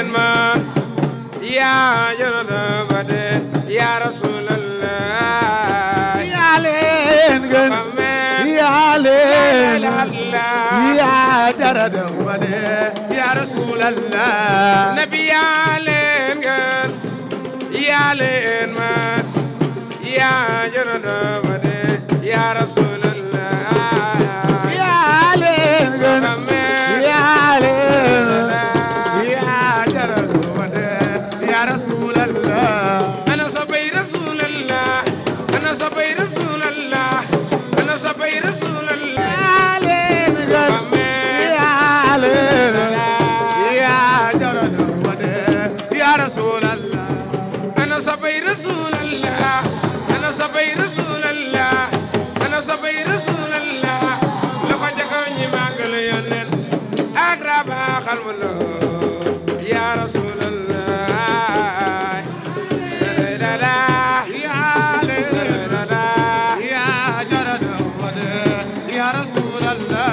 man yaa jona bade ya rasulallah yaa leen gën yaa leen yaa jarada bade ya rasulallah nabi yaa leen gën yaa leen man yaa jona bade ya rasulallah yaa leen gën yaa leen yaa jarada bade ya rasulallah ana sabay rasulallah ana sabay rasulallah ana sabay rasulallah yaa leen gën yaa leen yaa jarada bade ya rasulallah ana sabay rasulallah ana sabay rasulallah ana sabay rasulallah loxo jakaw ñi màggal yónneen ak raba xalmulo ya rasulallah la la yaa leen yaa jarada bade ya rasulallah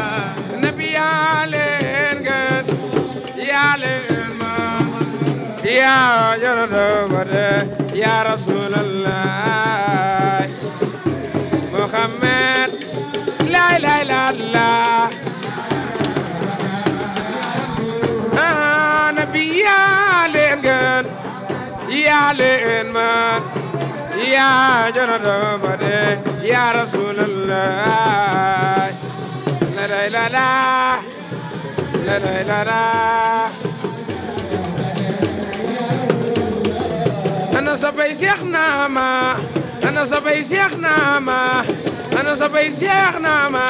nabi yaa leen gën yaa leen ma yaa jarada bade ya rasulallah Muhammad la ilaha illallah nabi yaa leen gën yaa leen man yaa jarada bade ya rasulallah la ilaha la ilaha ana sabay Seex naama ana sabay Seex naama ana sabay Seex naama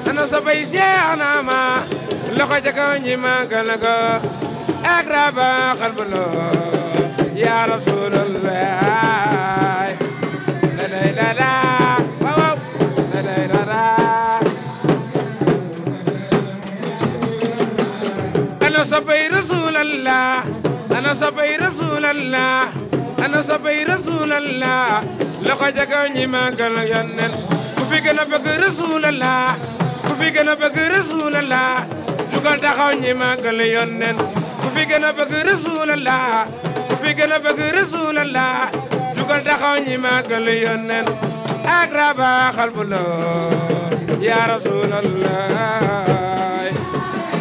ana sabay Seex naama loxo ca kaw ñi màggal ko ak raba xalbulo ya rasulallah la ilaha waaw la ilaha ana sabay rasulallah ana sabay rasulallah ana sabay rasulallah loxo ca kaw ñi màggal yónneen ku fi gën a bëgg rasulallah ku fi gën a bëgg rasulallah jugal taxaw ñi màggal yónneen ku fi gën a bëgg rasulallah ku fi gën a bëgg rasulallah jugal taxaw ñi màggal yónneen ak raba xalbulo ya rasulallah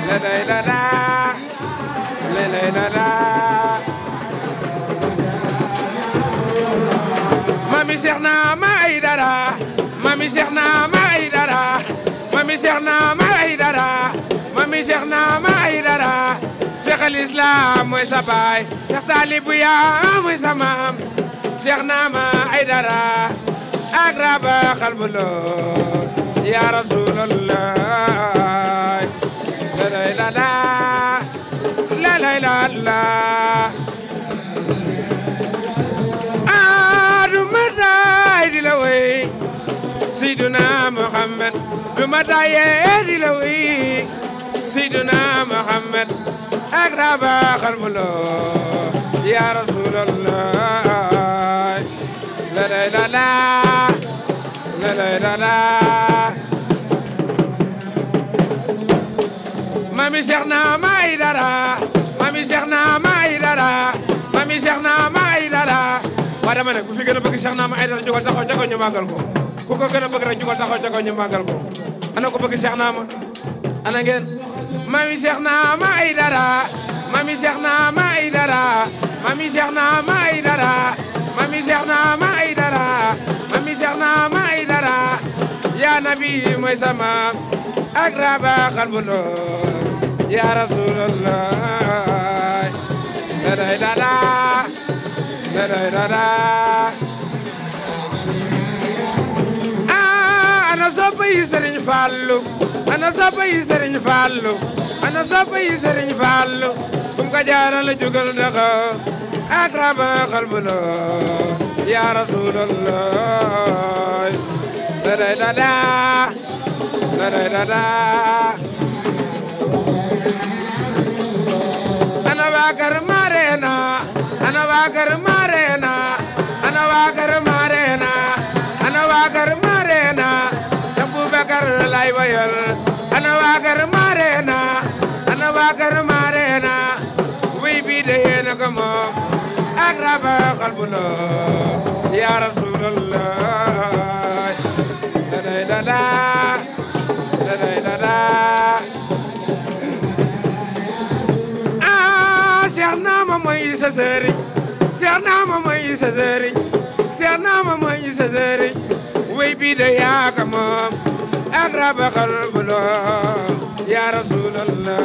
la ilaha mami Seex Naama Aydara mami Seex Naama Aydara mami Seex Naama Aydara mami Seex Naama Aydara Seex al Islam mooy sa baay Seex Taalibu yaa mooy sa maam Seex Naama Aydara ak raba xalbulo ya rasulallah la ilaha di la wey Seydina Muhammad du ma tayee di la wey Seydina Muhammad ak raba xalbulo ya rasulallah la ilaha mami Seex Naama Aydara mami Seex Naama Aydara mami Seex Naama Aydara waa dama ne ku fi gën a bëgg Seex Naama Aydara jugal taxaw ca kaw ñu màggal ko ku ko gën a bëgg rek jugal taxaw ca kaw ñu màggal ko ana ko bëgg Seex Naama ana ngeen mami Seex Naama Aydara mami Seex Naama Aydara mami Seex Naama Aydara mami Seex Naama Aydara mami Seex Naama Aydara ya nabi mooy sama ak raba xalbulo ya rasulallah la ilaha ana soppay Sëriñ Fallu ana soppay Sëriñ Fallu ana soppay Sëriñ Fallu kum ka jaaral jugal daxa ak raba xalbulo ya rasulallah la ilaha ana waa kër Marena ana waa kër Marena ana waa kër Marena ana waa kër Marena Cheikh Boubacar lay wayal ana waa kër Marena ana waa kër Marena na ko moom ak raba qalbuna ya rasulallah daday dada daday dada Seex Naama mooy sa sëriñ Seex Naama mooy sa sëriñ Seex Naama mooy sa sëriñ wey bi de yaa ko moom ak raba qalbuna ya rasulallah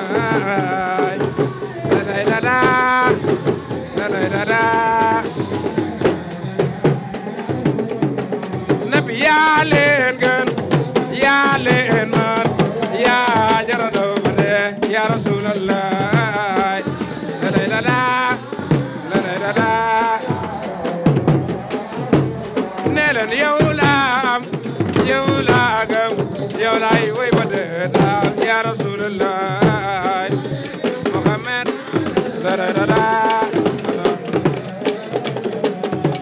daday dada daday dada nabi yaa leen gën yaa leen man yaa jara daw ba de ya rasulallah daday dada daday dada ne leen yow laa am yow laa gëm yow laay way ba de daal ya rasulallah Muhammad daday dada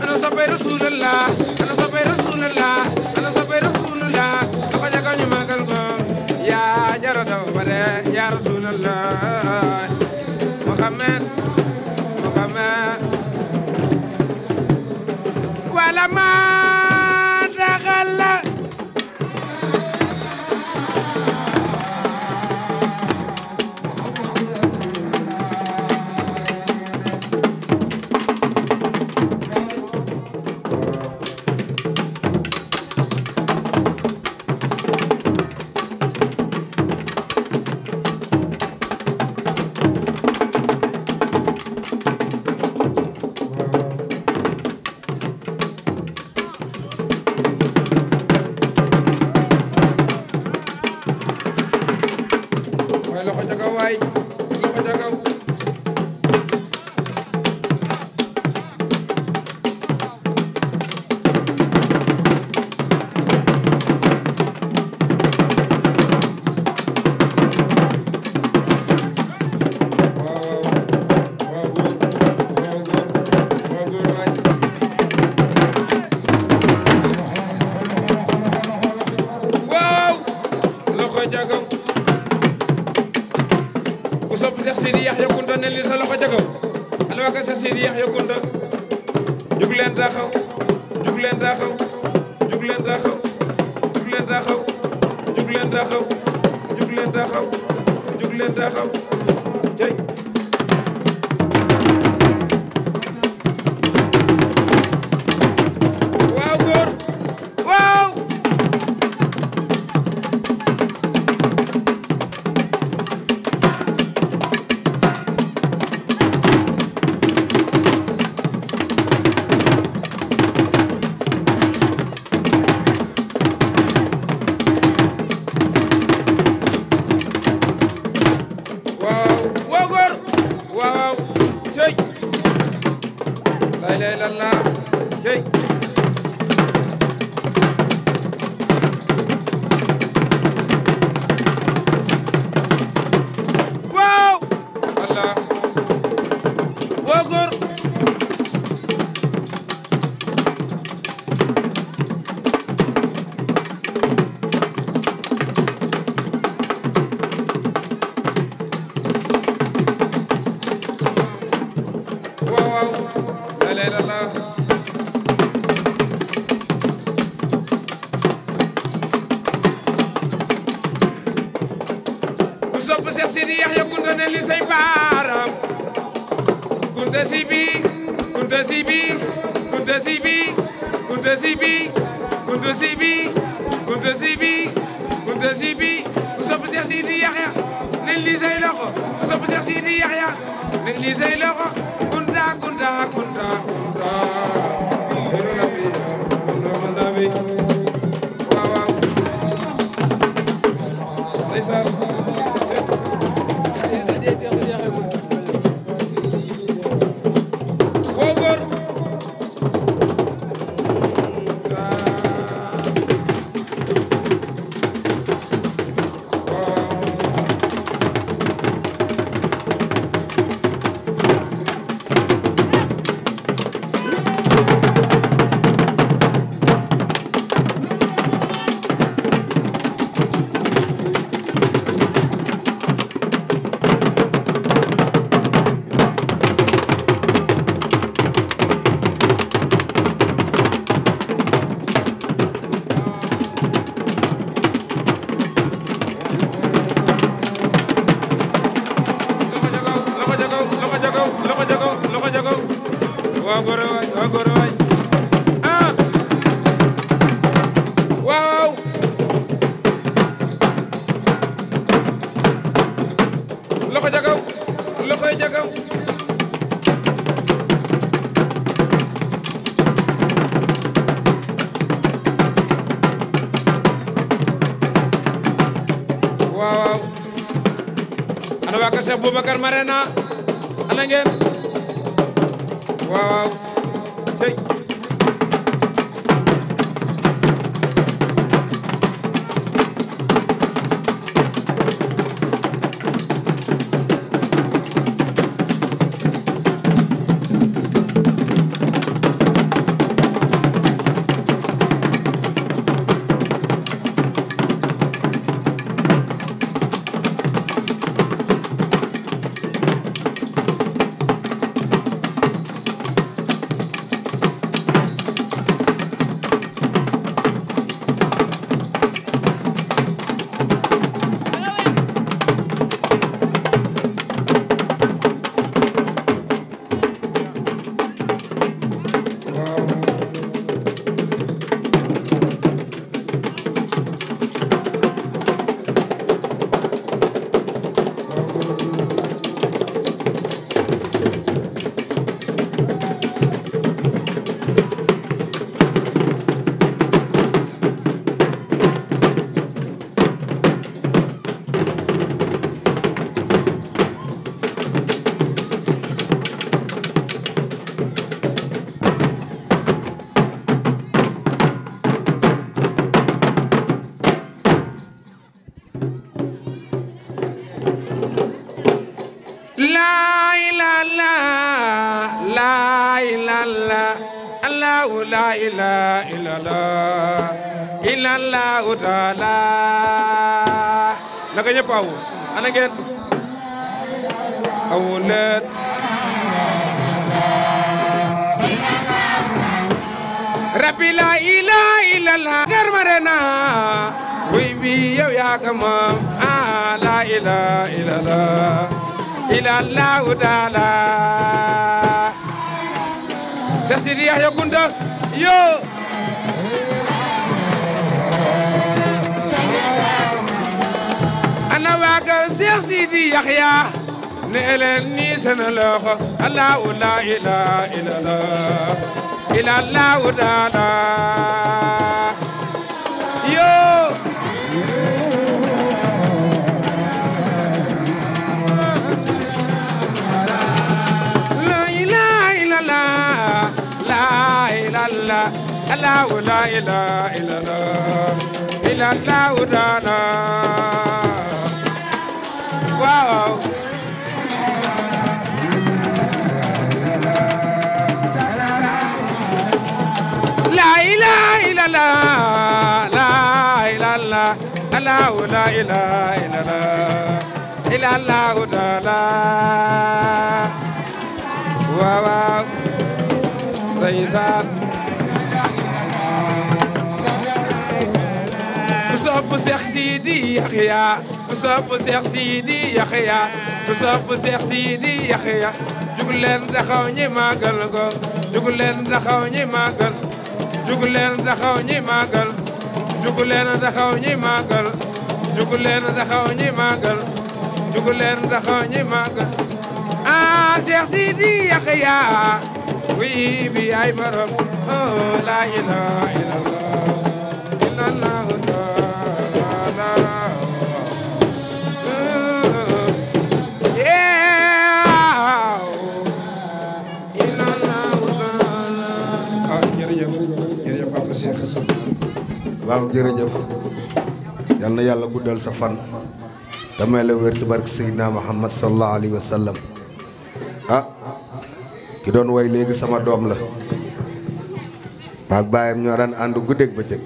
ana soppay rasulallah ana soppay rasulallah ana soppay rasulallah dafa jaga ñu magal ko yaa jara daw ba de ya rasulallah Muhammad Muhammad wala ma daxala ku sopp Seex Sidi Yaxya Kunta ne li sa loxo ca kaw ana waa Seex Sidi Yaxya Kunta jug leen taxaw jug leen taxaw jug leen taxaw jug leen taxaw jug leen taxaw jug leen taxaw jug leen taxaw cey waaw góor waaw sopp Seex Sidi Yaxya Kunta ne li say baaram Kunta Sibi Kunta Sibi Kunta Sibi Kunta Sibi Kunta Sibi Kunta Sibi Kunta Sibi ku sopp Seex Sidi Yaxya ne li say loxo ku sopp Seex Sidi Yaxya ne li say loxo Kunta Kunta Kunta Kunta xeyru nabi Kunta nabi waaw waaw ndeysaan loxo jago waaw góore waay ah waaw loxo jago waaw ana waa kër Cheikh Boubacar Marena ana ngeen waaw tey la ilaha illallah taala naka ñëpp awu ana ngeen awu leen rabbi la ilaha illallah gar marena wuy bi yow yaa ko moom la ilaha illallah taala Cheikh Sidi Yahya Kounta yo ana waaga Cheikh Sidi Yahya ne leen ni seen loxo Allahu la ilaha illallah taala yo Allahu la ilaha illallah taala waaw la ilaha illallah Allahu la ilaha illallah taala waaw ndeysaan ku sopp Cheikh Sidi Yahya ku sopp Cheikh Sidi Yahya ku sopp Cheikh Sidi Yahya jug leen taxaw ñi màggal ko jug leen taxaw ñi màggal jug leen taxaw ñi màggal jug leen taxaw ñi màggal jug leen taxaw ñi màggal jug leen taxaw ñi màggal Cheikh Sidi Yahya wi bi ay borom la ilaha illallah waaw jërëjëf yal na yàlla guddal sa fan damay la wér ci barke Seydina Muhammad sallallahu alayhi wa sallam ki doon way léegi sama doom la maag baayam ñoo daan ànd guddeeg bëccëg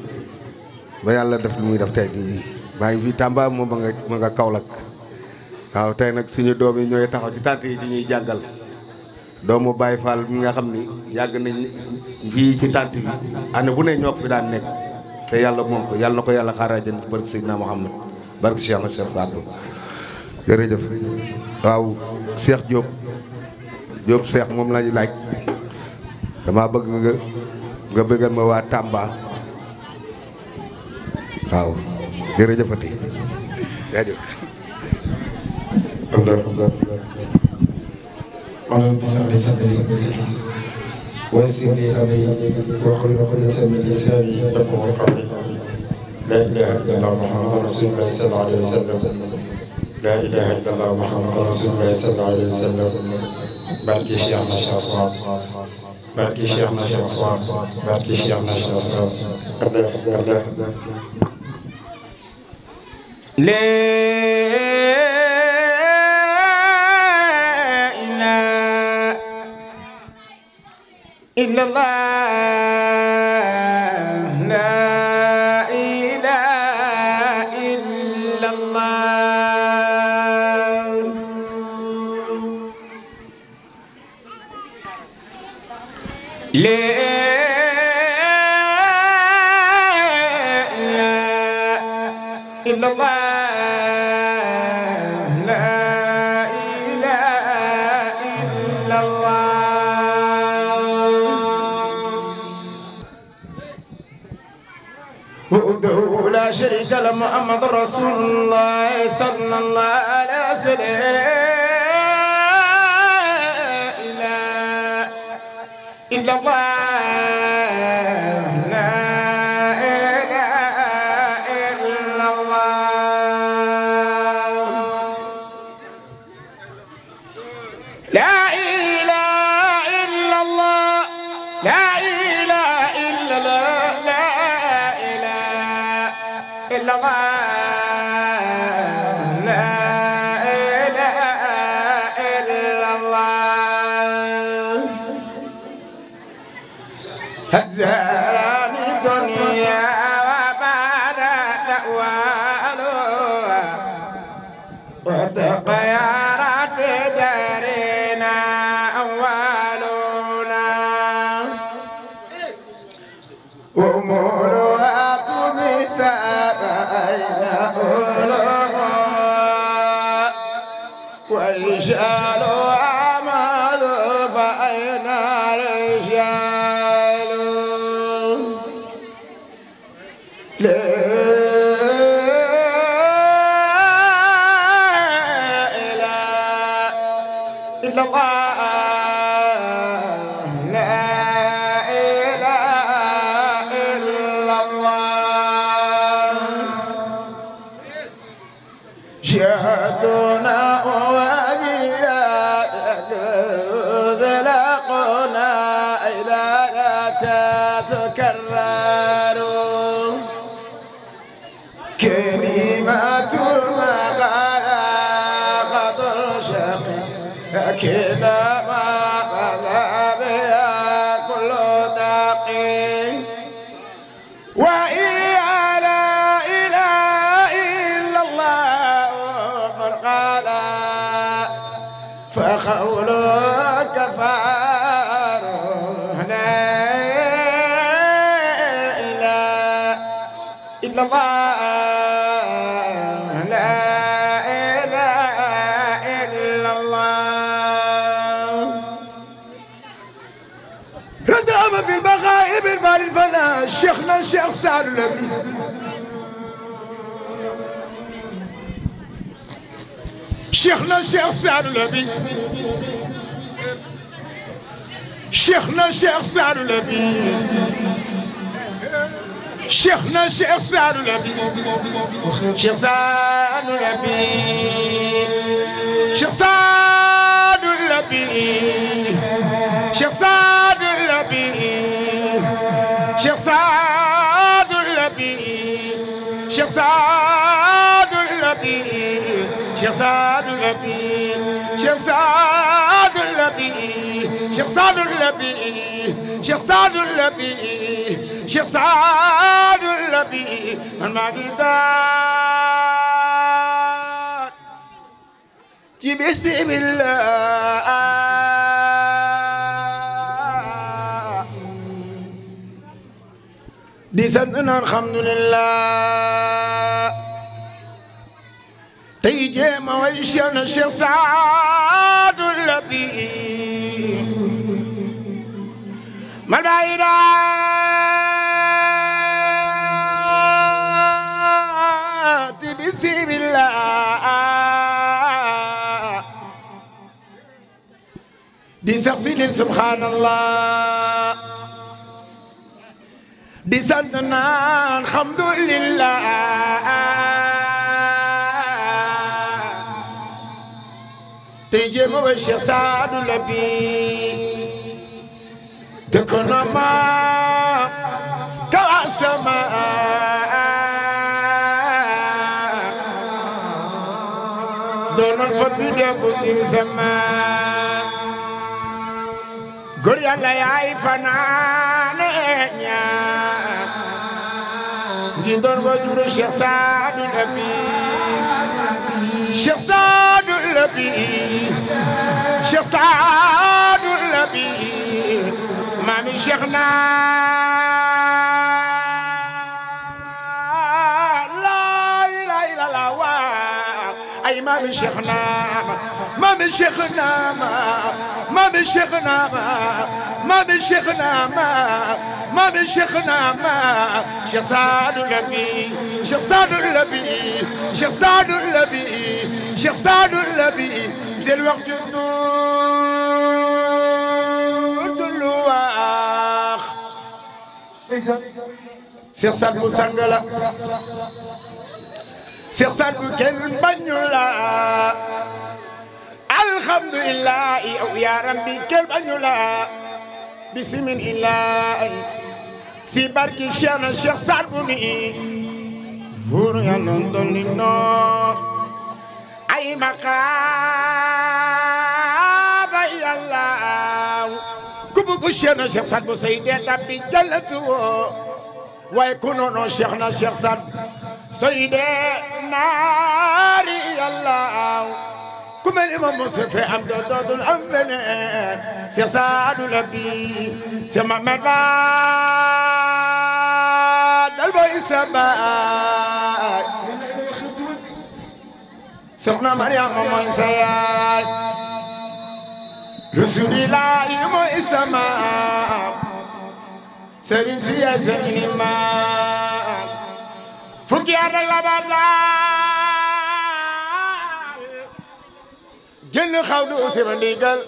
ba yàlla def lu muy def tey jii maa ngi fii Tamba moom ma nga Kaolack waaw tey nag suñu doom yi ñooy taxaw ci tànt yi di ñuy jàngal doomu Baye Fall mi nga xam ni yàgg nañ fii ci tànt bi année bu ne ñoo ko fi daan nekk te yàlla moom ko yàlla na ko yàlla xaaral jën barke Seydina Muhammad barke Cheikh na Cheikh Sadou jërëjëf waaw Cheikh Diop Diop Cheikh moom lañu laaj dama bëgg nga bëggal ma waa Tamba waaw jërëjëfati jaajëf ويسر لي امري واحلل عقدة من لساني يفقهوا قولي لا اله الا الله محمد رسول الله صلى الله عليه وسلم لا اله الا الله محمد رسول الله صلى الله عليه وسلم barke Cheikh na Cheikh Souad barke Cheikh na Cheikh Souad barke Cheikh na Cheikh Souad إلا الله لا إله إلا الله لا إله إلا الله لا شريك له محمد رسول الله صلى الله عليه وسلم لا إله إلا الله لا إله إلا الله لا إله إلا الله لا إله إلا الله إلا الله لا إله إلا الله هزارني الدنيا وبعد أحوالها وتغيرت في دارنا أولنا وأمورها ويشال أعمال فأين الرجال لا إله إلا الله لا إله إلا الله جهدنا ذلقنا إذا لا تتكرر كلمات المغالى قدر شقي كذا ما غلا بها كل دقي وإن لا إله إلا الله مرقالا فقولك كفار لا إله إلا الله لا إله إلا الله رزام في البغائب المال الفناء شيخنا الشيخ سعد النبي شيخنا الشيخ سعد النبي شيخنا الشيخ سعد النبي شيخنا الشيخ سعد النبي شيخ سعد النبي شيخ سعد النبي شيخ سعد النبي شيخ سعد النبي شيخ سعد النبي شيخ سعد النبي شيخ سعد النبي شيخ سعد النبي شيخ سعد النبي شيخ سعد النبي المعدودات بسم الله دي سنتنا الحمد لله تيجي ما ويشنا الشيخ سعد النبي mal bayda ti bismillah di sax si li subhanallah di sant naan alhamdulillah te jéem a Cheikh Saadu Labi te kono ma kaw sama doonoon fa bi de bu dim sama góor Yàlla yaay fanaane ñaan ngi doon ko juru Cheikh Saadu Labi Cheikh Saadu Labi Cheikh Saadu Labi mami Cheikh na la ilaha illallah wa ay mami Cheikh na mami Cheikh na mami Cheikh na mami Cheikh na mami Cheikh na Cheikh Saadu Labi Cheikh Saadu Labi Cheikh Saadu Labi Cheikh Saadu Labi c'est le waxtu lu wax Cheikh Saadu bu sang la Cheikh Saadu kenn bañu la alhamdulillah yow yaa rabbi kenn bañu la bismillah si barki Cheikh na Cheikh Saadu mi buuru Yàlla dolli noo ay maqaaba Yàlla ku bëgg Cheikh na Cheikh Saadu say dee tabbi jannatu woo waaye ku noonu Cheikh na Cheikh Saadu say dee naari Yàlla ku mel imam Mustafa am dootul am beneen Cheikh Saadu Labi Cheikh Mahamad Ba dal boy sabaay Soxna Mariama mooy sa yaay Rasulillahi mooy sa maam Serigne si yaay sa ilimaan fukki at ak la génn xaw du sima ndigal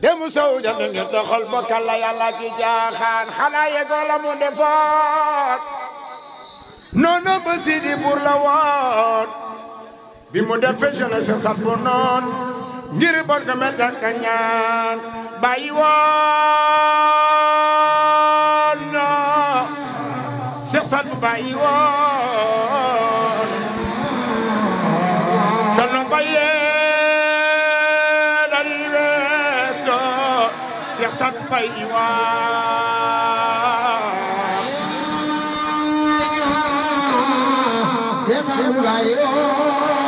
demu sow jant ngir doxal bokkal la Yàlla ki jaaxaan xanaa yegoo la mu defoon noonu ba Sidi Buur la woon bi mu def Cheikh na Cheikh Saadu bu noon ngir bon ko met ak ñaan bàyyi woon no Cheikh Saadu bàyyi woon sa no baye Cheikh Saadu bàyyi woon Cheikh Saadu bàyyi woon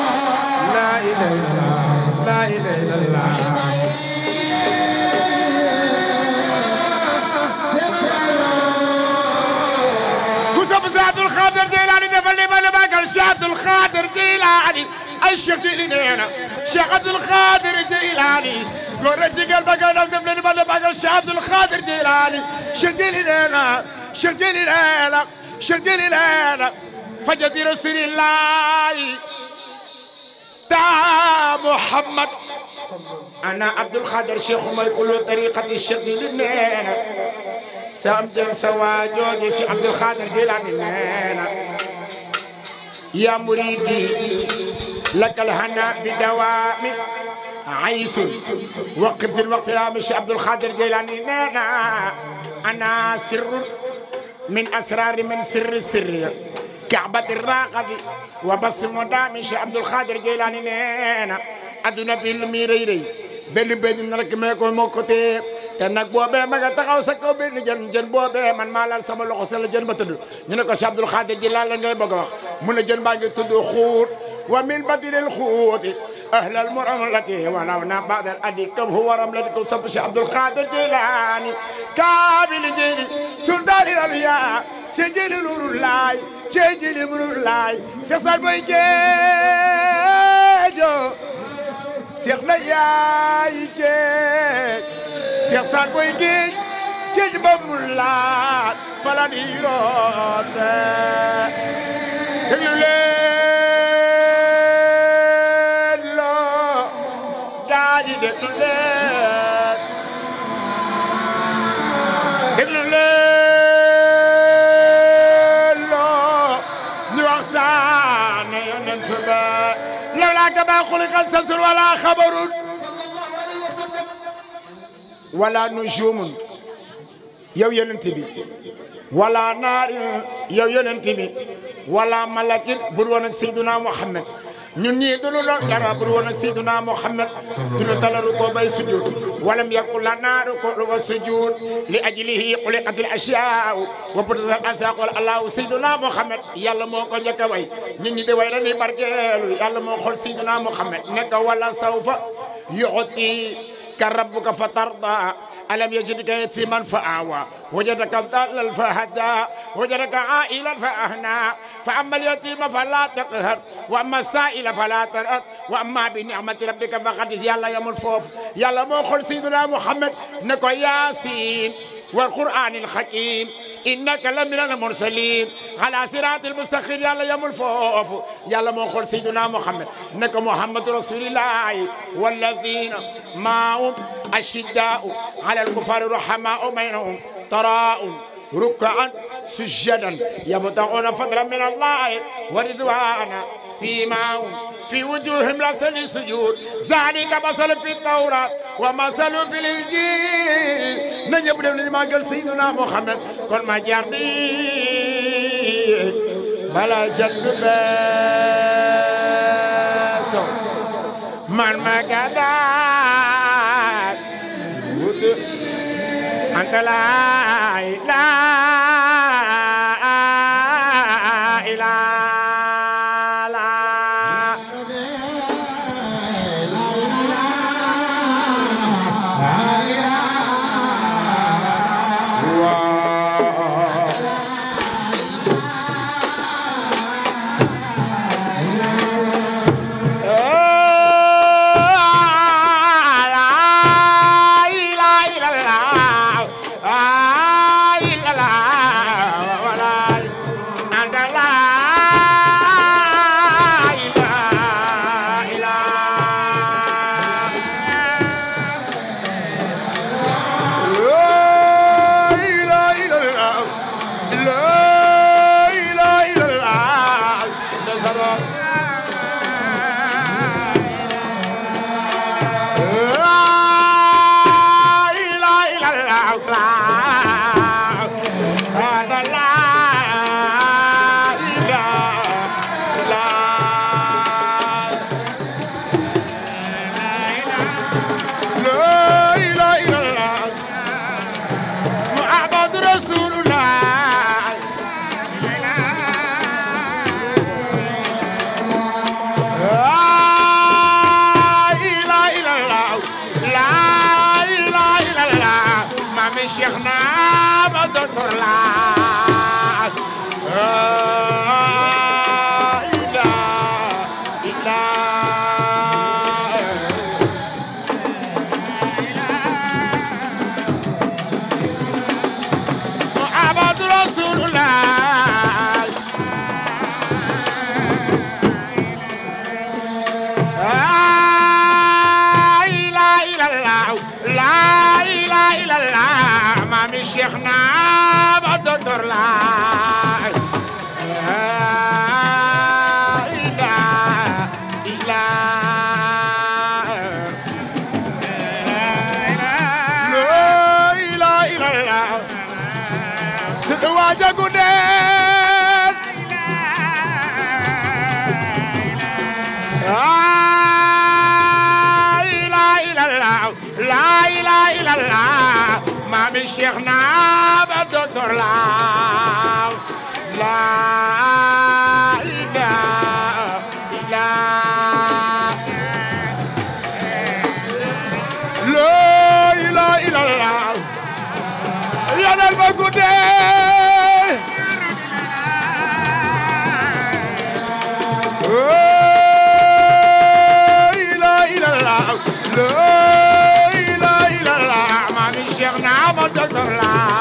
la ilaha illallah la ilaha illallah ku sopp Abdul Xaadir Jilaani defal li ma la magal Cheikh Abdul Xaadir Jilaani ay Cheikh Jilaani nee na Cheikh Abdul Xaadir Jilaani góor a jigéen ba nga def leen ma la magal Cheikh Abdul Xaadir Jilaani Cheikh Jilaani nee na Cheikh Jilaani nee na Cheikh Jilaani nee na fajati rasulillahi ta Muhammad ana Abdul Xaadir Cheikh mooy kullu tariqati Cheikh Jilaani nee na sam jëm sa waa jooju Cheikh Abdul Xaadir Jilaani nee na ya muridi lakal hana bi dawaami aysun waqif zil waqti la Cheikh Abdul Xaadir Jilaani nee na ana sirrun min asrari min sirri sirri kaabati raqabi wa bas modami Cheikh Abdul Xaadir Jilaani nee na adduna bi lu muy rëy rëy benn na rek mee ko moo ko téye te nag boobee ma nga taxaw sa kaw benn jën boobee man maa laal sama loxo sa la jën ba tudd ñu ne ko Cheikh Abdul Xaadir Jilaani la ngay bëgg a wax mu ne jën baa ngi tudd xuut wa min badilil xuuti ahlal muramlati walaw na badal adikum huwa ramlatikum sopp Cheikh Abdul Xaadir Jilaani kaabil jëli sultaani aliya se jëli nurullaay se jëli nurullaay se sal boy geejo Cheikh na yaay géej Cheikh Saadu boy géej géej ba mu laal fa la di roote déglu leen loo gaañi déglu leen déglu leen loo ñu wax saane yonent ba lawlaa kamaa xuliqat samsun wala xabarun wala nujumun yow yonent bi wala naarin yow yonent bi wala malakin bur woon ak Seydina Muhammad ñun ñii duñu doon dara bur woon ak Seydina Muhammad duñu talaru ko bay sujud walam yakul lana ruku'un wa sujud li ajlihi xuliqatil ashyaa wa butasal asaq wal allahu Seydina Muhammad yàlla moo ko njëkk a way ñun ñi di way dañuy barkeelu yàlla moo xool Seydina Muhammad nekk wala sawfa yu'ti ka rabbuka fatarda ألم يجدك يتيما فآوى وجدك ضالا فهدى وجدك عائلا فأهنى فأما اليتيم فلا تقهر وأما السائل فلا تنهر وأما بنعمة ربك فحدث يلا يا الفوف يلا موخر سيدنا محمد نكو ياسين والقرآن الحكيم إنك لمن المرسلين على صراط المستقيم يلا يا الفوف يلا موخر سيدنا محمد نكو محمد رسول الله والذين معهم الشداء على الكفار رحماء بينهم تراء ركعا سجدا يبتغون فضلا من الله ورضوانا فيما في وجوههم لسن سجود ذلك مثل في التوراة ومثل في الإنجيل نجيب لما قال سيدنا محمد كل ما جرني بلا جد باسو من ما قدر أنت لا إله شيخنا بدر لا إله إلا لا إله إلا الله ستواجه قدر لا إله إلا الله لا إله إلا الله مامي شيخنا بدر لا لا إله إلا لا إله إلا الله يا البقودة لا إله إلا الله لا إله إلا الله مامي شيخنا بدر لا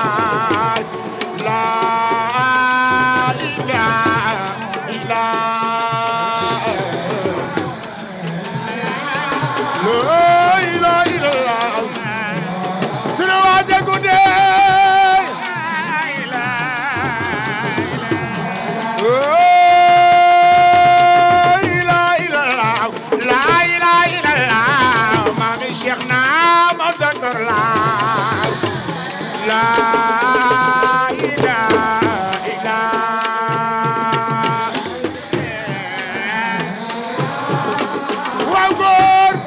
لا إله إلا وأقول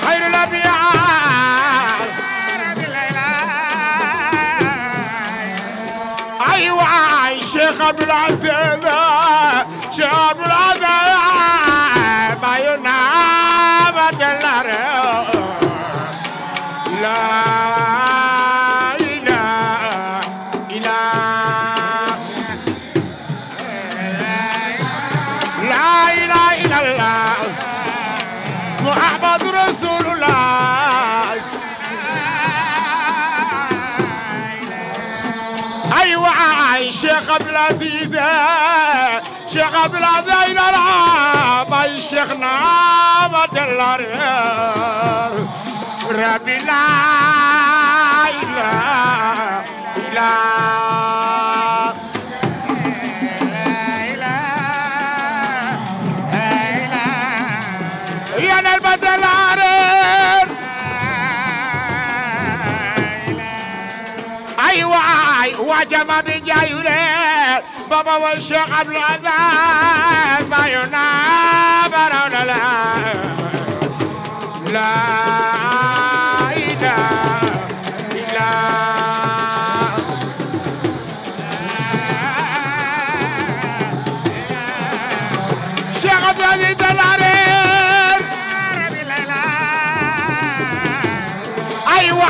خير الأنبياء أيوة الشيخ عبد العزيز شيخ عبد العزيز ما ينام دلار لا إله إلا لا إله إلا الله محمد رسول الله أيوة الشيخ عبد العزيز شيخ عبد العزيز ما شيخنا ما دلار ربي لا إله إلا يا البدلار أيوة وجمع بجايولين بابا والشيخ عبد العزيز ما ينام لا لا إله إلا شيخ عبد العزيز العرير أيوة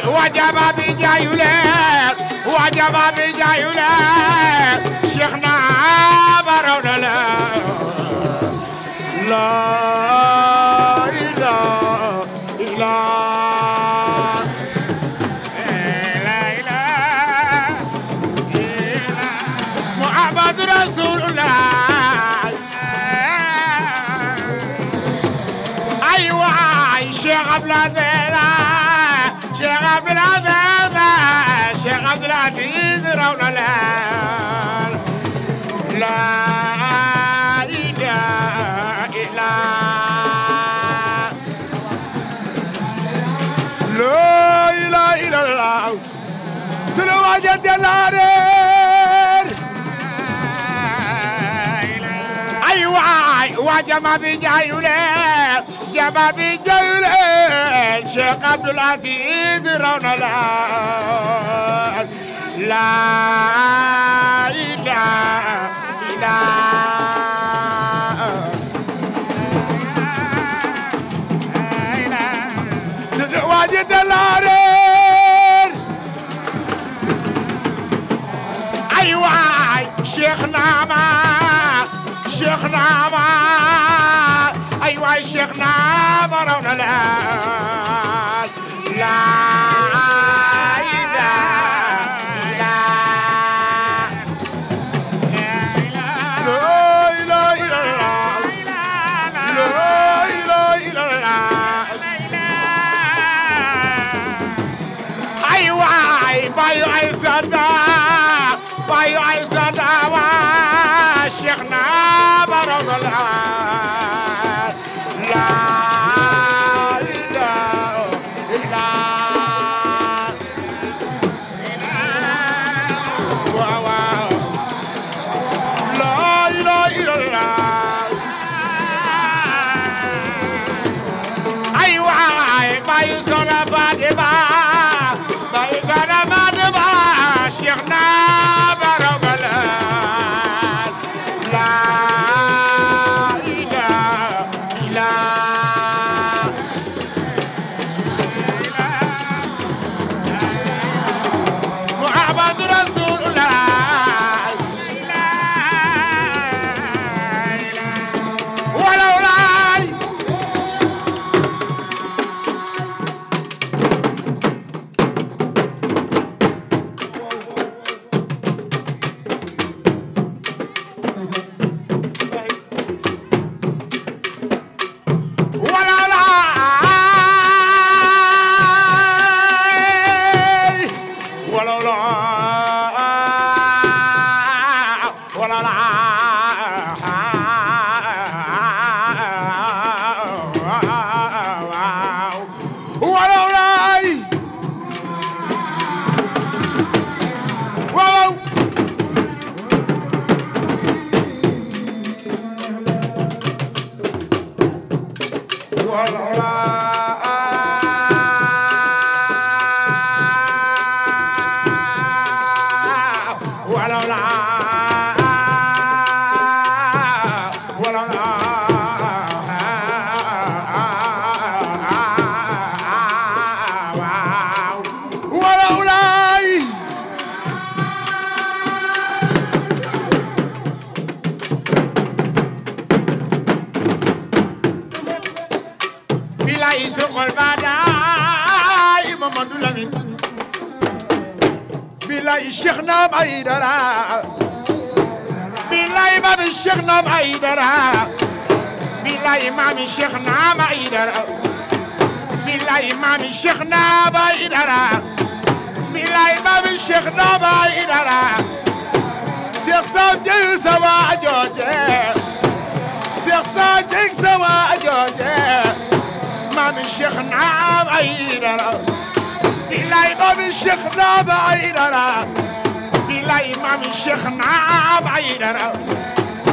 وجمع بجايولين وجمع بجايولين شيخنا برونا لا إله إلا محمد رسول الله أيوة شيخ عبد العزيز شيخ عبد العزيز شيخ عبد العزيز رونا لا إله إلا لا إله إلا الله سلوى جد النارين أيوة وجمع بجايولين جمع بجايولين شيخ عبد العزيز رونا لا إله إلا سلوى جد النارين أيوة شيخنا ما أيوة شيخنا مرونا لا إله إلا لا إله إلا الله لا إله إلا الله أيوة بايو عيسى بايو عيسى شيخنا برونا لا إله إلا لا إله إلا الله أيوة ما يزول فاطمة ما يزول فاطمة شيخنا برونا لا إله Mamadou Lamine bilaay Cheikh Naam Aïdara bilaay mami Cheikh Naam Aïdara bilaay mami Cheikh Naam Aïdara bilaay mami Cheikh Naam Aïdara bilaay mami Cheikh Naam Aïdara Cheikh Sam Dieng sama jooje Cheikh Sam Dieng sama jooje mami Cheikh Naam Aïdara bilaay mami Cheikh Naam Aïdara bilaay mami Cheikh Naam Aïdara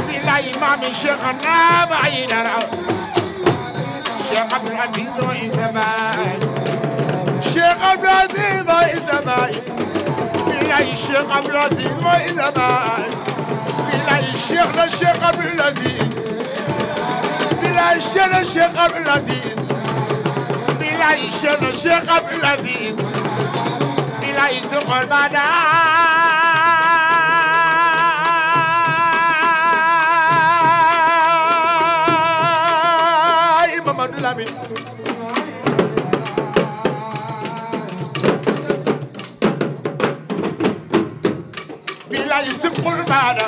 bilaay mami Cheikh Naam Aïdara Cheikh Abdoul Aziz mooy Isamaay Cheikh Abdoul Aziz mooy Isamaay bilaay Cheikh Abdoul Aziz mooy Isamaay bilaay Cheikh na Cheikh Abdoul Aziz bilaay Cheikh na Cheikh Abdoul Aziz bilaay Cheikh na Cheikh Abdoul Aziz bilaay Soxol Badaay Mamadou Lamine bilaay Soxol Bada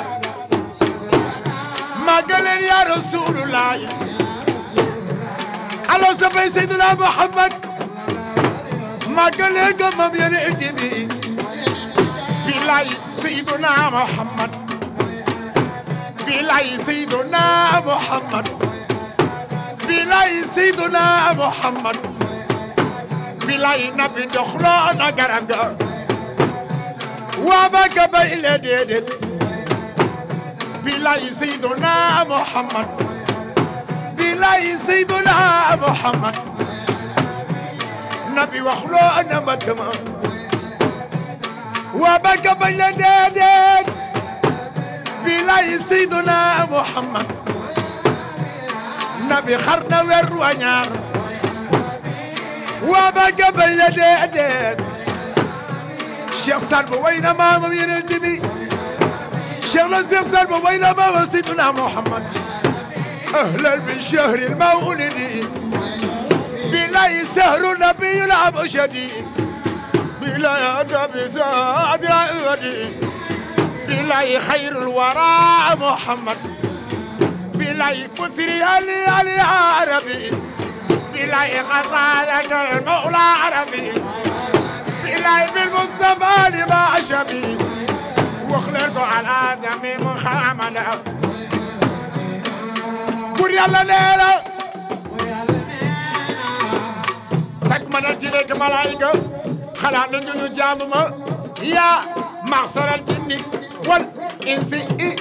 magaleen ya Rasulullah Allah sabay Seydina Muhammad magaleen ga mam yene itimi bilaay Seydina Muhammad bilaay Seydina Muhammad bilaay Seydina Muhammad bilaay nabi doxloo na garab ga waa ba ga bay le déedéet bilaay Seydina Muhammad bilaay Seydina Muhammad nabi waxloo na matama waa ba ga bay le déedéet bilaay Seydina Muhammad nabi xar na weer wa ñaar waa ba ga bay le déedéet Cheikh Sadbou way na maamam yeneen bi Cheikh la Cheikh Sadbou way na maamam Seydina Muhammad أهلا بالشهر المولد بلاي سهر نبي الأبشدي بلاي أدب زاد الأودي بلاي خير الوراء محمد بلاي بسري علي عربي بلاي غزالة المولى عربي بلاي بالمصطفى لما شبي واخلقوا على آدم محمد بور يالا نينا سك منال جينيك ملائكة خلا نجو جامما يا معصر الجن والإنس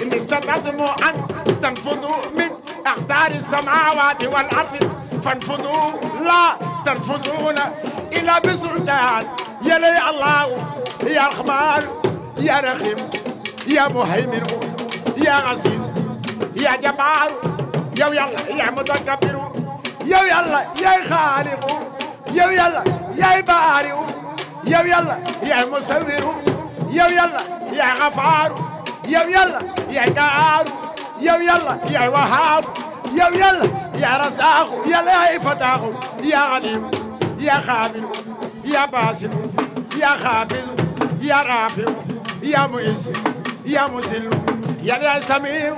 إن استطعتم أن تنفذوا من أقدار السماوات والأرض فانفذوا لا تنفذون إلا بسلطان يا لي الله يا رحمن يا رحيم يا مهيمن يا عزيز يا جبار يا يلا يا متكبر يا يلا يا خالق يا يلا يا بارئ يا يلا يا مصور يا يلا يا غفار يا يلا يا قهار يا يلا يا وهاب يا يلا يا رزاق يا لا فتاح يا عليم يا خابر يا باسل يا خافز يا رافع يا مؤيس يا مسل يا لا سميع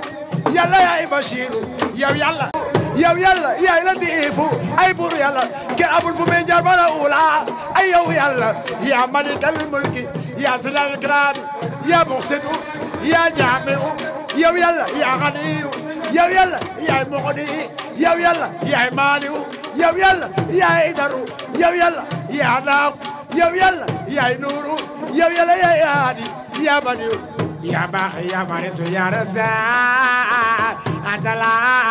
يا لا يا بشير يا يلا يا يلا يا لطيف اي بور يلا كابو الفمين جربنا اولى اي يلا يا ملك الملك يا سلال الكرام يا مقصد يا جامع يا يلا يا غني يا يلا يا مغني يا يلا يا مالي يا يلا يا إدر يا يلا يا ناف يا يلا يا نور يا يلا يا هادي يا بديع يا باخي يا فارس يا رزاق أنت لا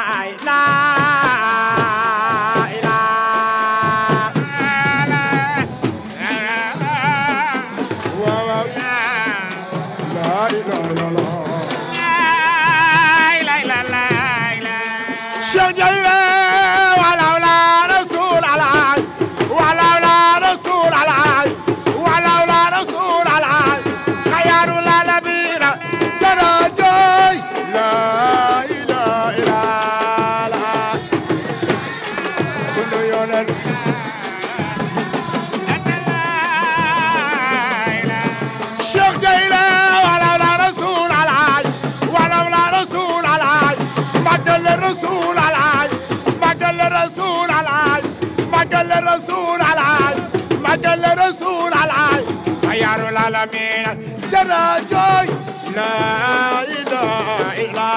العالمين جراجوي لا إله إلا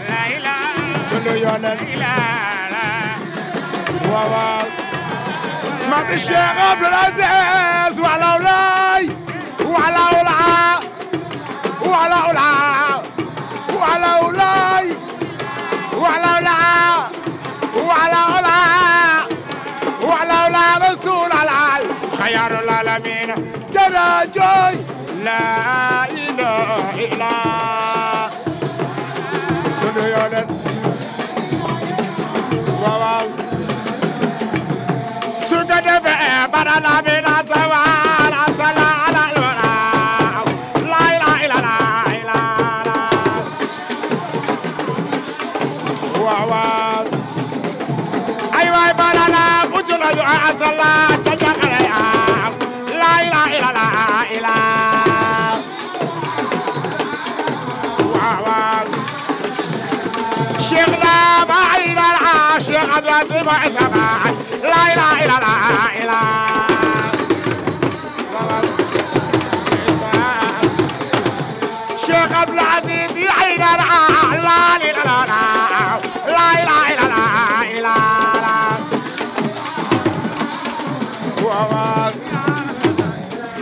لا إله سليون إلا واو ما بالشيخ عبد العزيز وعلى أولاي وعلى أولاي وعلى أولاي وعلى أولاي وعلى أولاي وعلى أولاي وعلى أولاي رسول الله خيار العالمين جراجوي لا إله إلا سليون واو سجد في برنا بنا سوار الصلاة على الولاء لا إله إلا الله إلا واو أيوة برنا بجنا دعاء الصلاة تجمع لا إله إلا الله إلا واو شيخنا ما إلى العاشق أدوات ما إسمع لا إله إلا الله إلا شيخ عبد العزيز يحيي لا إله إلا الله لا إله إلا الله إلا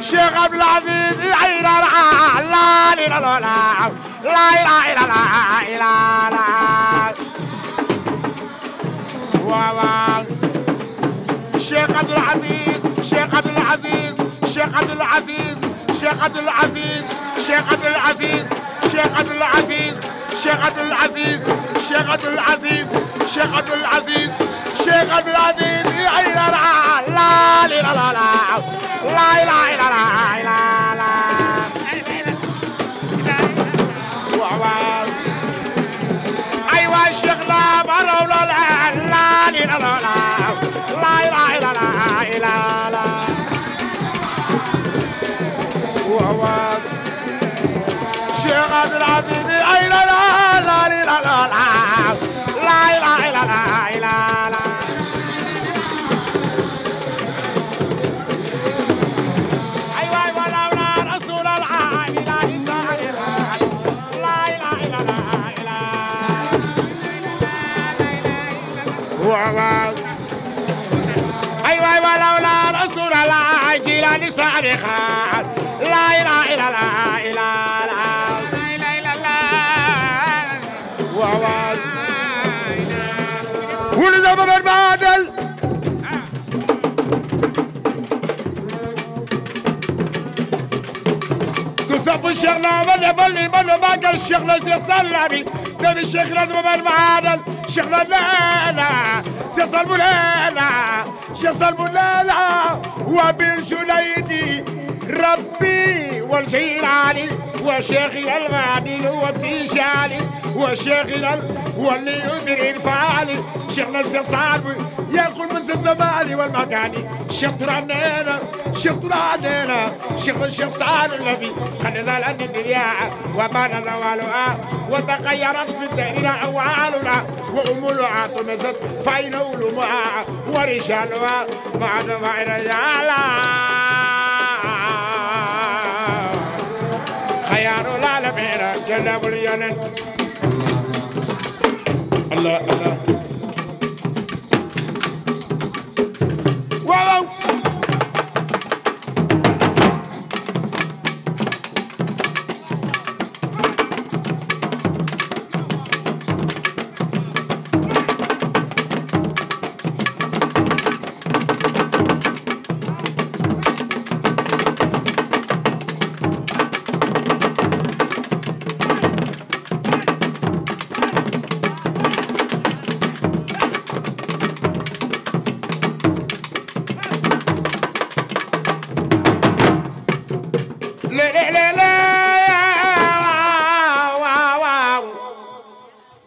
شيخ عبد العزيز يحيي لا إله إلا الله لا إله إلا الله إلا شيخ عبد العزيز شيخ عبد العزيز شيخ عبد العزيز شيخ عبد العزيز شيخ عبد العزيز شيخ عبد العزيز شيخ عبد العزيز شيخ عبد العزيز شيخ عبد العزيز شيخ عبد العزيز لا إله إلا الله لا إله إلا الله لا أيوة الشيخ لا مرولا لا إله إلا الله لا إله إلا الله إلا شيخ عبد العزيز أين لا إله إلا الله لا إله إلا الله إلا أيوة ولولا رسول الله لا نساء لا إله إلا الله إلا أيوة ولولا رسول الله جيلاني صادقا لا إله إلا الله إلا لا إله إلا الله ولد من بعدل تصف الشيخنا من يفلي من باقي الشيخنا الشيخ سلامي نبي الشيخ لازم من بعدل شيخنا لا شيخ سلمو لا شيخ سلمو لا وبالجنيدي ربي والجيلاني وشيخنا الغادي والتيجاني وشيخنا واللي يدري الفعالي شيخنا السلسال يقول من الزمان والمكاني شيخ ترانينا شيخ ترانينا شيخنا الشيخ سعد النبي قد نزل الدنيا وما نزوالها وتغيرت في الدائرة أوعالنا وأمولها طمست فأين علومها ورجالها بعد ما رجالها خيار العالمين جنب اليمن الله الله واو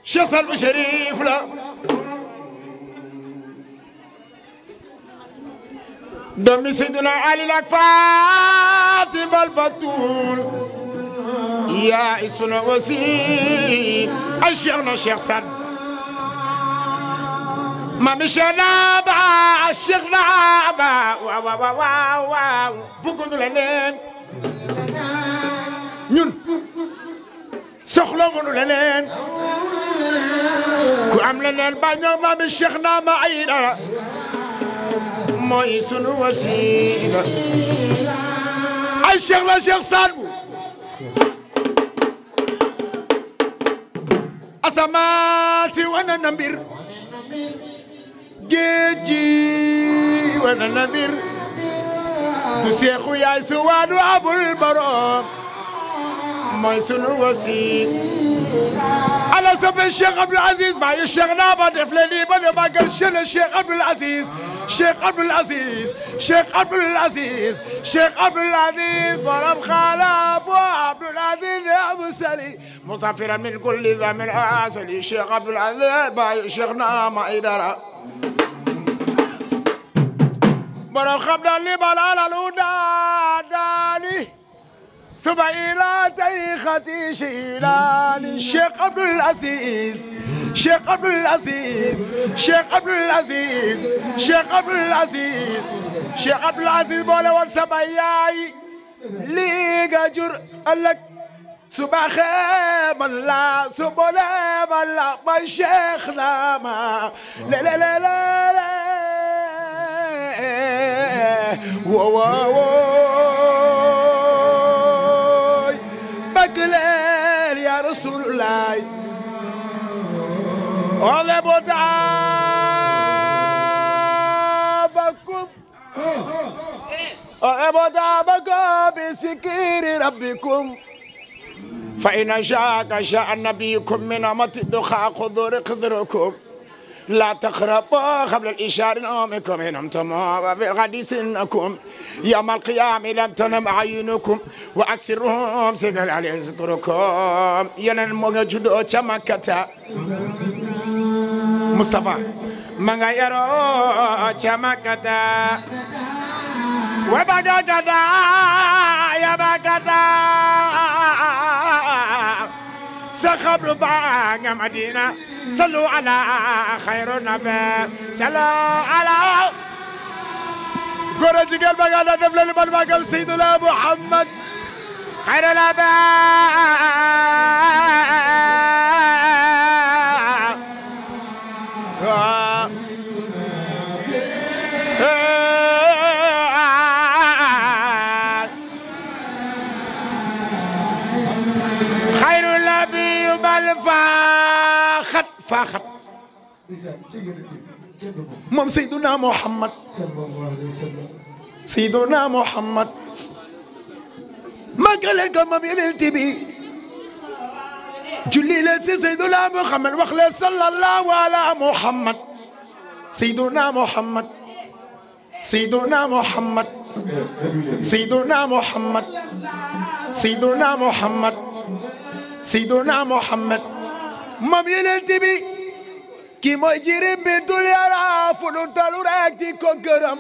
شيخ سلمو شريف لا دمي سيدنا علي الفاتح البتول يا اسنا وسيد الشيخنا الشيخ سعد Mami Cheikh Naama Cheikh Naama waaw bëgguñu leneen ñun soxla mënu leneen ku am leneen ba ñëw Mami Cheikh Naama Aidara mooy sunu wasiila ay Cheikh la Cheikh Sadbu asamaan si wane na mbir géej gi wane na mbir du seexu yaay su waadu abul borom mooy sunu wasiil ala soppe Cheikh Abdoul Aziz maayu Cheikh Naama def leen nii ba ne màggal Cheikh Abdoul Aziz Cheikh Abdoul Aziz Cheikh Abdoul Aziz Cheikh Abdoul Aziz borom xaala bu Abdoul Aziz Abu Sali musafira min kulli zamin asali Cheikh Abdoul Aziz maayu Cheikh Naama Aidara borom xam daal li balaa lu daani suba ila tariqati Chilani Cheikh Abdoul Aziz Cheikh Abdoul Aziz Cheikh Abdoul Aziz Cheikh Abdoul Aziz Cheikh Abdoul Aziz boole woon sama yaay lii nga jur ëllëg su baaxee man la su boolee man la may Cheikh Naama wooy bëgg leen ya Rasulullah ole bodabakum bi sikiri rabbikum fa in shaaka shaa nabiyikum min amati duxa qudrukum لا تقربوا قبل الإشارة نومكم إن أمتموا في الغد سنكم يوم القيامة لم تنم أعينكم وأكثرهم سجل عليه ذكركم ينن موجود شمكة مصطفى من يرى شمكة وبقى كذا يا بقى سخبر باغ مدينة صلوا على خير النبي صلوا على قرأت قلب قال نفل المال سيدنا محمد خير النبي خير النبي بل فاخت moom Seydina Muhammad Seydina Muhammad màggaleel ko moom yeneen bi julli leen si Seydina Muhammad wax leen sallallahu ala Muhammad Seydina Muhammad Seydina Muhammad Seydina Muhammad Seydina Muhammad Seydina Muhammad moom yeneen bi kii mooy jirim bintul yàlla fu nu talu rek di ko gërëm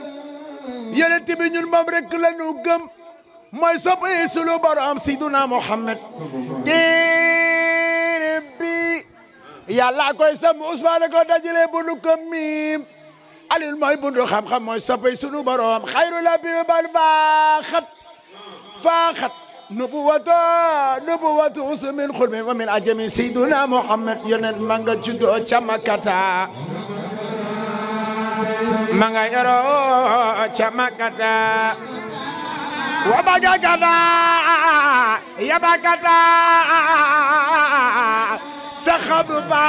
yeneen bi ñun moom rek la ñu gëm mooy soppi sunu borom Seydina Muhammad jirim bi yàlla koy sam Ousmane ko dajale bu nu ko miim alil mooy bundu xam-xam mooy soppi sunu borom xayru la bi bal faaxat nubuwatu min xulmin wa min ajami Seydina Muhammad yonent ma nga juddoo ca Makkata ma nga yaroo ca Makkata wa bagagada ya bagada sa xabru ba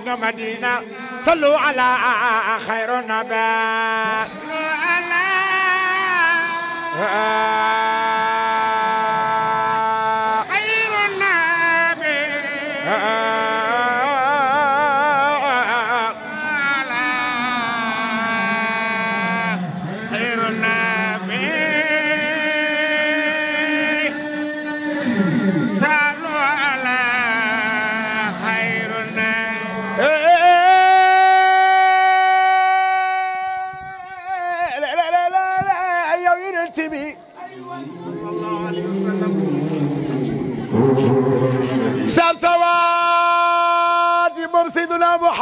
nga Madina sallu ala xayru nabi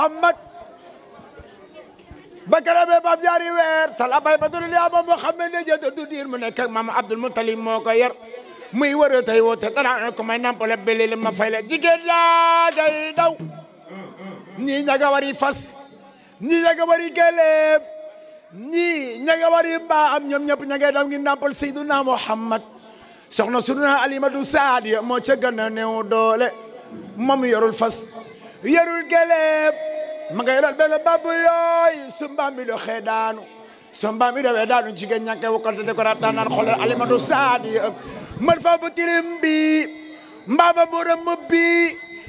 Muhammad bakara be bam jaari weer sala bay badul ya ba Muhammad ne jënd du diir mu nekk ak maam Abdul Muttalib moo ko yar muy wër tey woote dara ko may nampale belele ma fay la jigéen yaa ngay daw ñii ñaga wari fas ñii ñaga wari gëléem ñii ñaga wari mbaam ñoom ñëpp ña ngay daw ngi nampal Seydina Muhammad soxna sunu Alimatu Saadiya moo ca gën a néew doole moom yorul fas yorul gëléem ma ngay yoral benn babu yooyu su mbaam mi doxee daanu su mbaam mi doxee daanu jigéen ñàkkee wukkante de ko rataan naan xoolal Alimatu Saadiya man fa bu tilim bi mbaama bu rëmm bi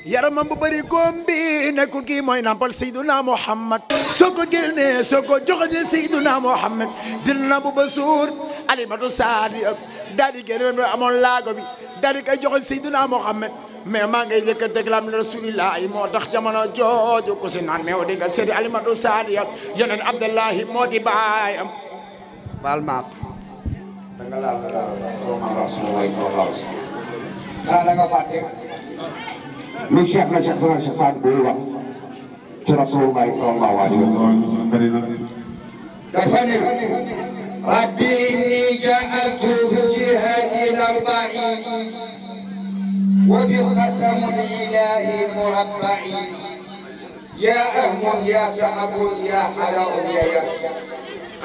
yaramam bu bëri góom bi nekkul kii mooy nampal Seydina Muhammad soo ko génnee soo ko joxoñee Seydina Muhammad dina bu ba suur Alimatu Saadiya daal di génne amoon laago bi daal di koy joxoñ Seydina Muhammad mais maa ngay njëkk a déglam Rasulillah moo tax jamono jooju ku si naan meew di nga seedi Alimatu Saadiya yonent Abdullahi moo di baayam baal maak danga laal sama Rasulullah sallallahu alayhi wa sallam xanaa danga fàtte lu Cheikh na Cheikh Fana Cheikh Fane buy wax ci Rasulullah sallallahu alayhi wa sallam dafa ne rabbi inni ja'altu fi jihati al-arba'in wa fi al-qasam al-ilahi murabba'i ya ahmun ya sa'abun ya hala'un ya yas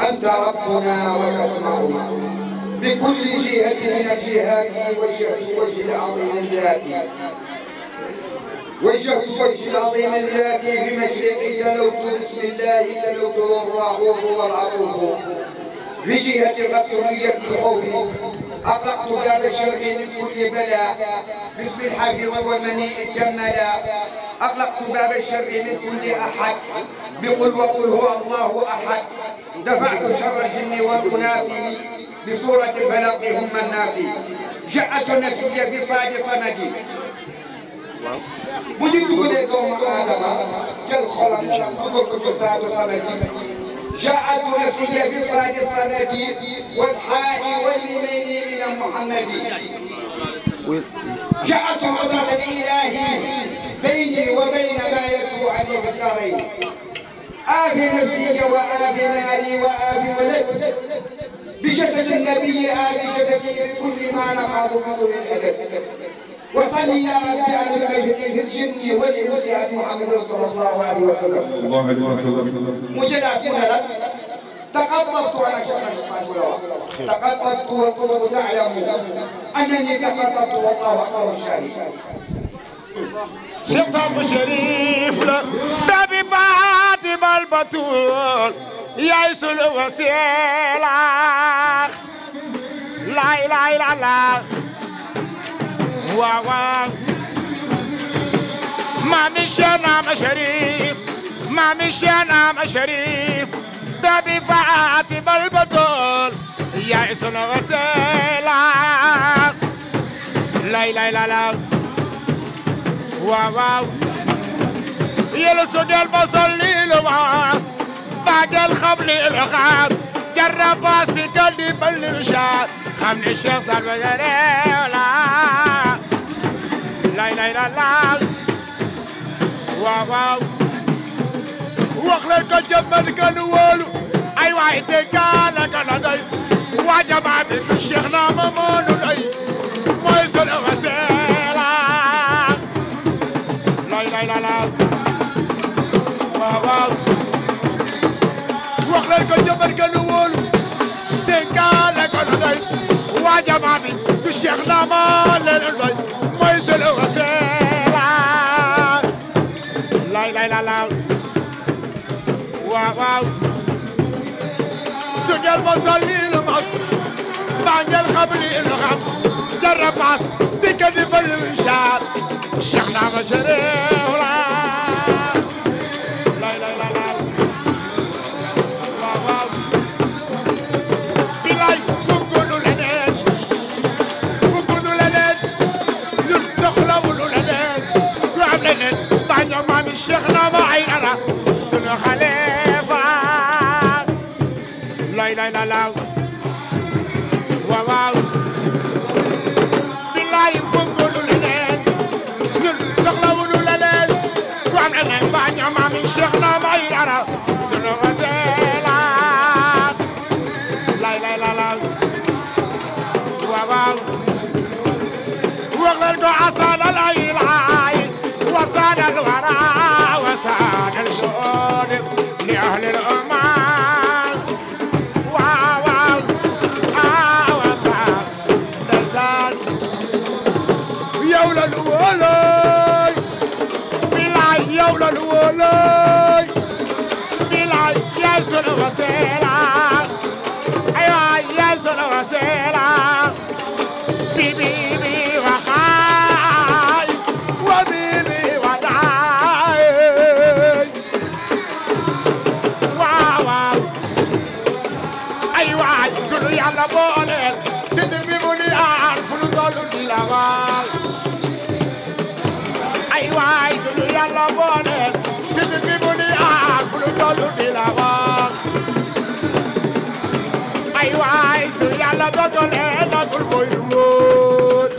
anta rabbuna wa tasma'u بكل جهة من الجهات وجهت وجه العظيم الذاتي وجهت وجه العظيم الذاتي بمشرقي تلوت بسم الله تلوت الرعوف والعروف بجهة الرسولية بالخوف أطلقت باب الشر من كل بلاء باسم الحفيظ والمنيء الجملا أطلقت باب الشر من كل أحد بقل وقل هو الله أحد دفعت شر الجن والأناثي بصورة الفلق هم النافي جاءت النفي بصاد صمدي بجد قد دوم آدم كالخلق تدرك بصاد صمدي جاءت نفي بصاد صمدي والحاء واليمين من محمدي جاءت قدرة الإلهي بيني وبين ما يسوع لي بالدارين آفي نفسي وآفي مالي وآفي ولد بجسد النبي آل جسدي بكل ما نخاف فضل الأبد وصلي يا ربي على المجد في الجن والإنس على محمد صلى الله عليه وسلم مجلات جلالة تقبضت على شر تقبضت والقلوب تعلم أنني تقبضت والله أكبر الشهيد Cheikh Samba Chérif la babi Fatima al Batul yaay sunu wasila la ilaha illallah waaw waaw mami Cheikh Chérif mami Cheikh Chérif babi Fatima al Batul yaay sunu wasila la ilaha illallah waaw waaw yélo sogel ba solli lu maas bagel xam li lu xam jarra paas di gal di bal li shaat xam ni Cheikh Samba Chérif la lay la waaw waaw wax leen ko jëmmal kan wóolu ay waay déggaale ka na doy waa jamaa bi Cheikh na ma moonu doy mooy sunu wasila la waaw waaw wax leen ko jëmbat ka nu wóolu dénkaale ko nu doy waa jamaa bi du Cheikh na ma leen doy mooy sunu wasila la waaw waaw su ngeen ma solli lu mas mbaa ngeen xam li lu xam jarra paas dikka di bëri inchaar Cheikh Samba Chérif la waaw waaw bilay bëggunu leneen ñun soxlawunu leneen du am leneen bañ a maami Cheikh na ma ay dara sunu xalifa la waaw waaw bilay bëggunu leneen ñun soxlawunu leneen du am leneen bañ a maami Cheikh na ma ay dara sunu la la la waaw waaw waxal ko asal la ilahi وساد الورى وساد الجود لأهل الأمان واو وساد الزاد يولى الولي بلاي يولى الولي بلاي يسر وسيلة أيوة يسر وسيلة بيبي وخاي وبيبي yàlla booleel sidi bi mu ni aar fu nu tollu di la waay ay waay du yàlla booleel sidi bi mu ni aar fu nu tollu di la waay ay waay su yàlla dogalee nagul mooy wóor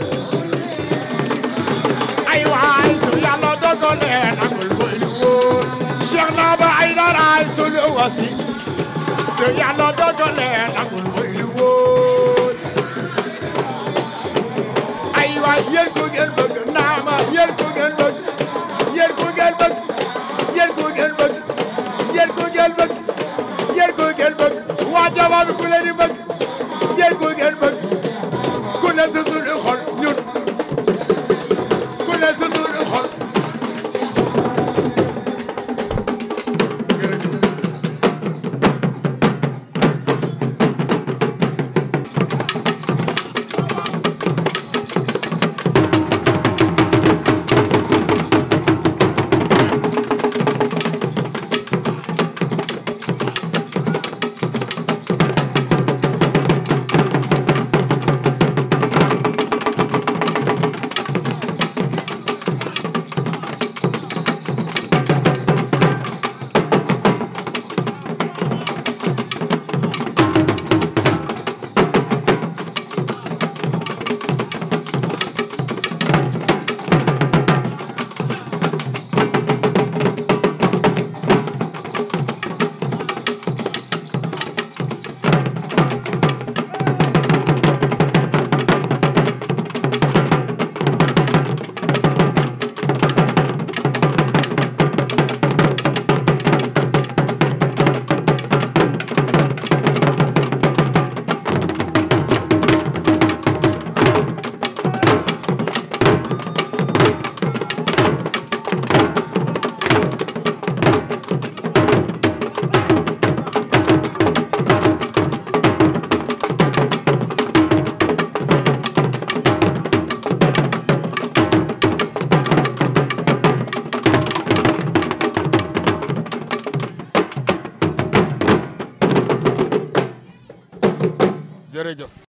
ay waay su yàlla dogalee nagul mooy wóor Cheikh Naba Aidara sunu wasi su yàlla dogalee nagul yéen ko ngeen bëgg naama yéen ko ngeen bëgg yéen ko ngeen bëgg yéen ko ngeen bëgg yéen ko ngeen bëgg yéen ko ngeen bëgg waa jamaa bi ku leen di bëgg yéen ko ngeen bëgg ku ne sa suñu xol ñun ku ne sa suñu xol jërëjëf